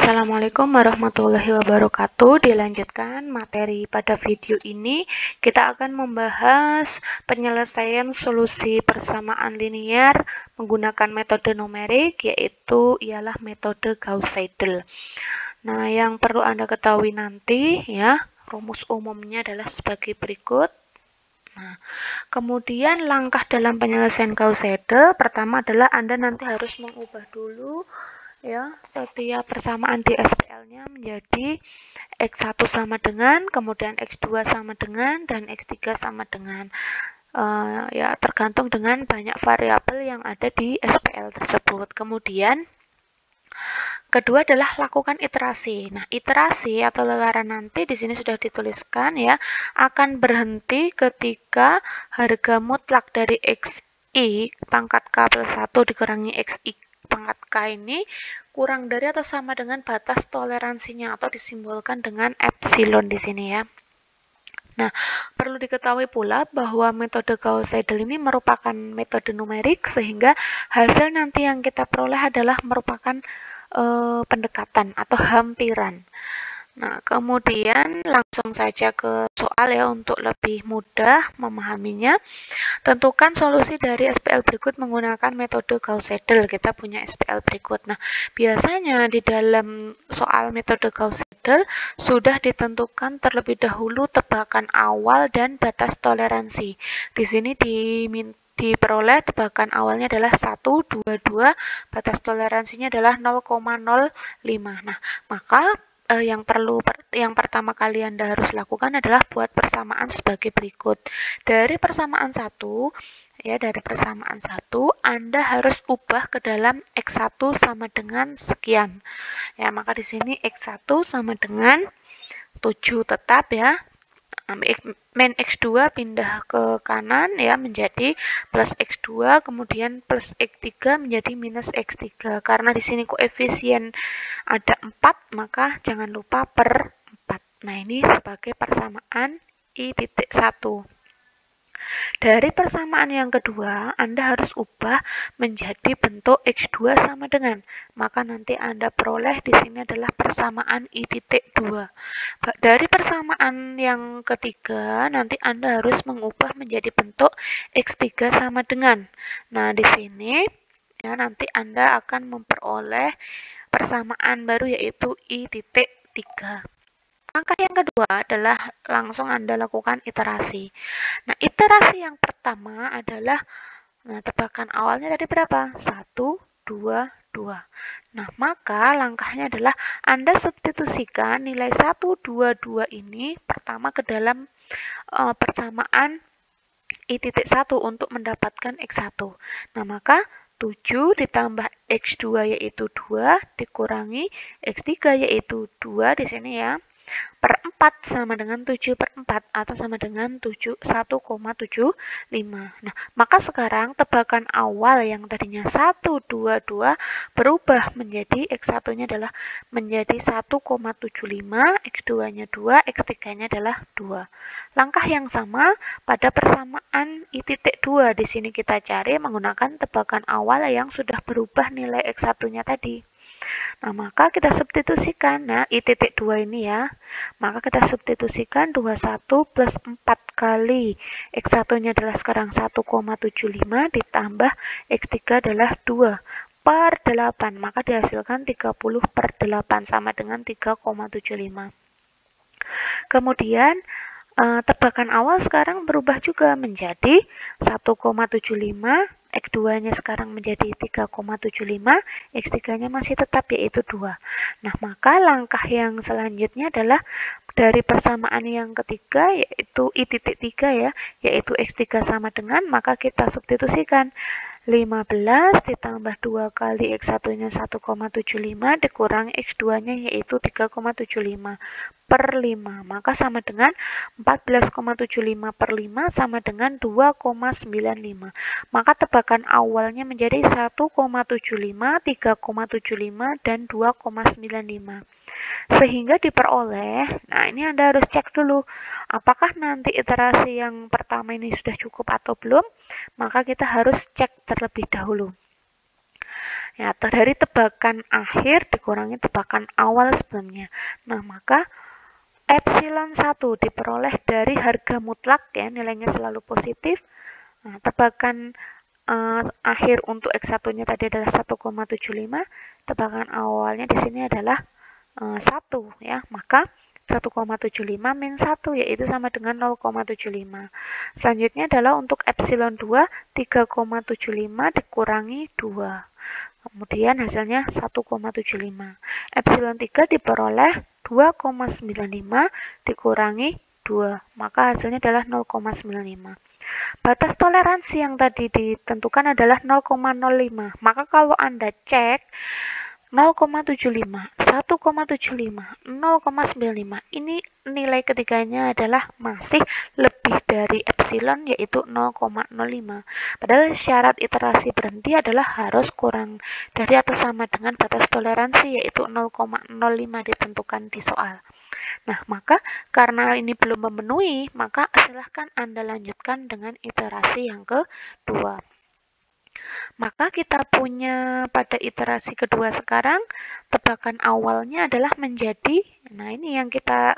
Assalamualaikum warahmatullahi wabarakatuh. Dilanjutkan materi pada video ini, kita akan membahas penyelesaian solusi persamaan linear menggunakan metode numerik, yaitu ialah metode Gauss-Seidel. Nah, yang perlu Anda ketahui nanti ya, rumus umumnya adalah sebagai berikut. Nah, kemudian langkah dalam penyelesaian Gauss-Seidel pertama adalah Anda nanti harus mengubah dulu ya setiap persamaan di SPL-nya menjadi X1 sama dengan, kemudian X2 sama dengan, dan X3 sama dengan. Ya tergantung dengan banyak variabel yang ada di SPL tersebut. Kemudian kedua adalah lakukan iterasi. Nah, iterasi atau lelaran nanti di sini sudah dituliskan ya, akan berhenti ketika harga mutlak dari XI pangkat K plus 1 dikurangi XI pangkat K ini kurang dari atau sama dengan batas toleransinya atau disimbolkan dengan epsilon di sini ya. Nah, perlu diketahui pula bahwa metode Gauss-Seidel ini merupakan metode numerik sehingga hasil nanti yang kita peroleh adalah merupakan pendekatan atau hampiran. Nah, kemudian langsung saja ke soal ya untuk lebih mudah memahaminya. Tentukan solusi dari SPL berikut menggunakan metode Gauss-Seidel. Kita punya SPL berikut. Nah, biasanya di dalam soal metode Gauss-Seidel sudah ditentukan terlebih dahulu tebakan awal dan batas toleransi. Di sini diperoleh tebakan awalnya adalah 1, 2, 2, batas toleransinya adalah 0,05. Nah, maka yang pertama kali Anda harus lakukan adalah buat persamaan sebagai berikut. Dari persamaan 1 Anda harus ubah ke dalam X1 sama dengan sekian. Ya, maka di sini X1 sama dengan 7 tetap ya. Min X2 pindah ke kanan ya menjadi plus X2, kemudian plus X3 menjadi minus X3. Karena di sini koefisien ada 4, maka jangan lupa per 4. Nah, ini sebagai persamaan I.1. Dari persamaan yang kedua, Anda harus ubah menjadi bentuk X2 sama dengan. Maka nanti Anda peroleh di sini adalah persamaan I.2. Dari persamaan yang ketiga, nanti Anda harus mengubah menjadi bentuk X3 sama dengan. Nah, di sini ya nanti Anda akan memperoleh persamaan baru yaitu I.3. Langkah yang kedua adalah langsung Anda lakukan iterasi. Nah, iterasi yang pertama adalah tebakan awalnya tadi berapa? 1, 2, 2. Nah, maka langkahnya adalah Anda substitusikan nilai 1, 2, 2 ini pertama ke dalam persamaan I.1 untuk mendapatkan X1. Nah, maka 7 ditambah X2 yaitu 2 dikurangi X3 yaitu 2 di sini ya. Per 4 sama dengan 7 per 4 atau sama dengan 1,75. Nah, maka sekarang tebakan awal yang tadinya 1, 2, 2 berubah menjadi X1-nya adalah menjadi 1,75, X2-nya 2, X3-nya adalah 2. Langkah yang sama pada persamaan I.2. Di sini kita cari menggunakan tebakan awal yang sudah berubah nilai X1-nya tadi. Nah, maka kita substitusikan. Nah, I.2 ini ya. Maka kita substitusikan 21 plus 4 kali. X1-nya adalah sekarang 1,75 ditambah X3 adalah 2 per 8. Maka dihasilkan 30 per 8 sama dengan 3,75. Kemudian tebakan awal sekarang berubah juga menjadi 1,75, X2-nya sekarang menjadi 3,75, X3-nya masih tetap yaitu 2. Nah, maka langkah yang selanjutnya adalah dari persamaan yang ketiga yaitu I.3 ya, yaitu X3 sama dengan, maka kita substitusikan 15 ditambah 2 kali X1-nya 1,75 dikurang X2-nya yaitu 3,75 per 5. Maka sama dengan 14,75 per 5 sama dengan 2,95. Maka tebakan awalnya menjadi 1,75, 3,75, dan 2,95. Sehingga diperoleh, nah ini Anda harus cek dulu apakah nanti iterasi yang pertama ini sudah cukup atau belum, maka kita harus cek terlebih dahulu. Ya, dari tebakan akhir dikurangi tebakan awal sebelumnya. Nah, maka epsilon 1 diperoleh dari harga mutlak ya, nilainya selalu positif. Nah, tebakan akhir untuk X1-nya tadi adalah 1,75, tebakan awalnya di sini adalah 1 ya. Maka 1,75 min 1 yaitu sama dengan 0,75. Selanjutnya adalah untuk epsilon 2 3,75 dikurangi 2. Kemudian hasilnya 1,75. Epsilon 3 diperoleh 2,95 dikurangi 2. Maka hasilnya adalah 0,95. Batas toleransi yang tadi ditentukan adalah 0,05. Maka kalau Anda cek 0,75, 1,75, 0,95. Ini nilai ketiganya adalah masih lebih dari epsilon yaitu 0,05. Padahal syarat iterasi berhenti adalah harus kurang dari atau sama dengan batas toleransi yaitu 0,05 ditentukan di soal. Nah, maka karena ini belum memenuhi, maka silahkan Anda lanjutkan dengan iterasi yang kedua. Maka kita punya pada iterasi kedua sekarang, tebakan awalnya adalah menjadi, nah ini yang kita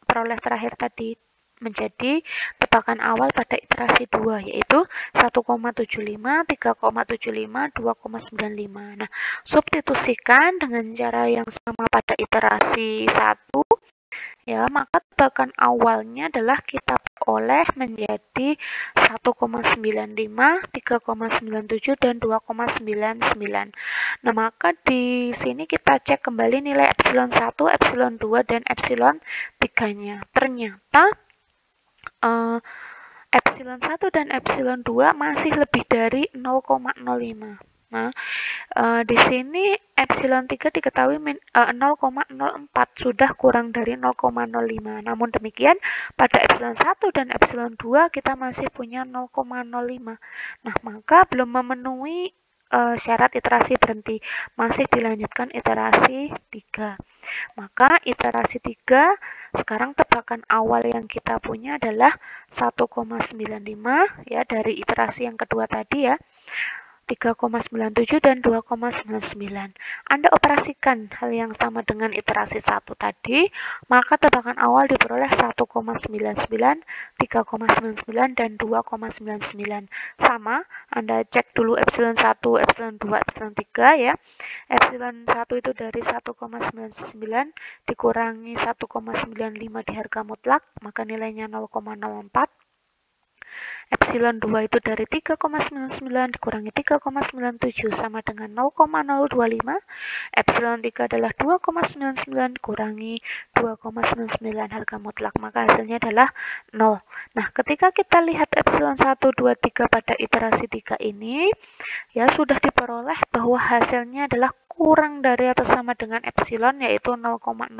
peroleh terakhir tadi, menjadi tebakan awal pada iterasi 2, yaitu 1,75, 3,75, 2,95. Nah, substitusikan dengan cara yang sama pada iterasi 1, ya, maka tebakan awalnya adalah kita peroleh menjadi 1,95, 3,97 dan 2,99. Nah, maka di sini kita cek kembali nilai epsilon 1, epsilon 2 dan epsilon 3-nya. Ternyata epsilon 1 dan epsilon 2 masih lebih dari 0,05. Nah, di sini epsilon 3 diketahui 0,04 sudah kurang dari 0,05. Namun demikian pada epsilon 1 dan epsilon 2 kita masih punya 0,05. Nah, maka belum memenuhi syarat iterasi berhenti. Masih dilanjutkan iterasi 3. Maka iterasi 3 sekarang tebakan awal yang kita punya adalah 1,95 ya dari iterasi yang kedua tadi ya. 3,97 dan 2,99. Anda operasikan hal yang sama dengan iterasi 1 tadi, maka tebakan awal diperoleh 1,99, 3,99 dan 2,99. Sama, Anda cek dulu epsilon 1, epsilon 2, epsilon 3 ya. Epsilon 1 itu dari 1,99 dikurangi 1,95 di harga mutlak, maka nilainya 0,04. Epsilon 2 itu dari 3,99 dikurangi 3,97 sama dengan 0,025. Epsilon 3 adalah 2,99 dikurangi 2,99 harga mutlak, maka hasilnya adalah 0. Nah, ketika kita lihat epsilon 1, 2, 3 pada iterasi 3 ini, ya sudah diperoleh bahwa hasilnya adalah kurang dari atau sama dengan epsilon yaitu 0,05.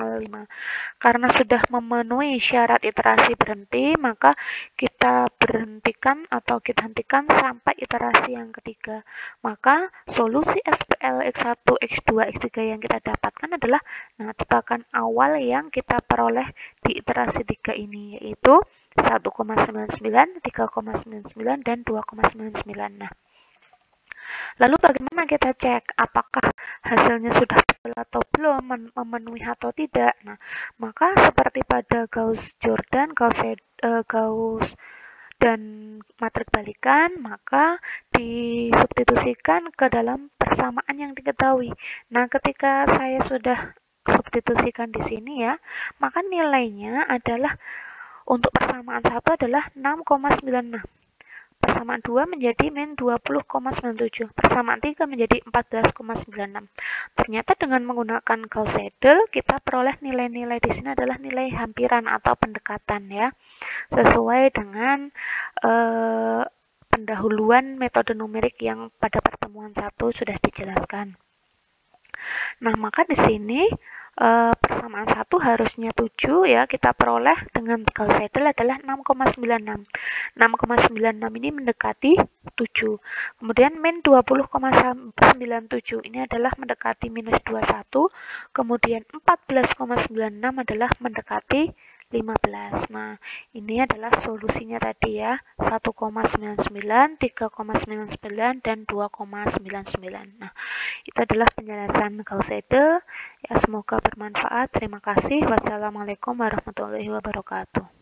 Karena sudah memenuhi syarat iterasi berhenti, maka kita berhentikan atau kita hentikan sampai iterasi yang ketiga. Maka solusi SPL X1, X2, X3 yang kita dapatkan adalah tebakan awal yang kita peroleh di iterasi 3 ini, yaitu 1,99, 3,99 dan 2,99. Nah, lalu bagaimana kita cek apakah hasilnya sudah betul atau belum, memenuhi atau tidak? Nah, maka seperti pada Gauss-Jordan, Gauss dan matrik balikan, maka disubstitusikan ke dalam persamaan yang diketahui. Nah, ketika saya sudah substitusikan di sini ya, maka nilainya adalah untuk persamaan 1 adalah 6,96. Persamaan 2 menjadi min 20,97. Persamaan 3 menjadi 14,96. Ternyata dengan menggunakan Gauss-Seidel, kita peroleh nilai-nilai di sini adalah nilai hampiran atau pendekatan ya. Sesuai dengan pendahuluan metode numerik yang pada pertemuan 1 sudah dijelaskan. Nah, maka di sini persamaan 1 harusnya 7 ya, kita peroleh dengan Gauss-Seidel adalah 6,96. 6,96 ini mendekati 7. Kemudian min 20,97 ini adalah mendekati minus 21. Kemudian 14,96 adalah mendekati 15. Nah, ini adalah solusinya tadi ya, 1,99, 3,99, dan 2,99. Nah, itu adalah penjelasan Gauss-Seidel. Ya, semoga bermanfaat. Terima kasih. Wassalamualaikum warahmatullahi wabarakatuh.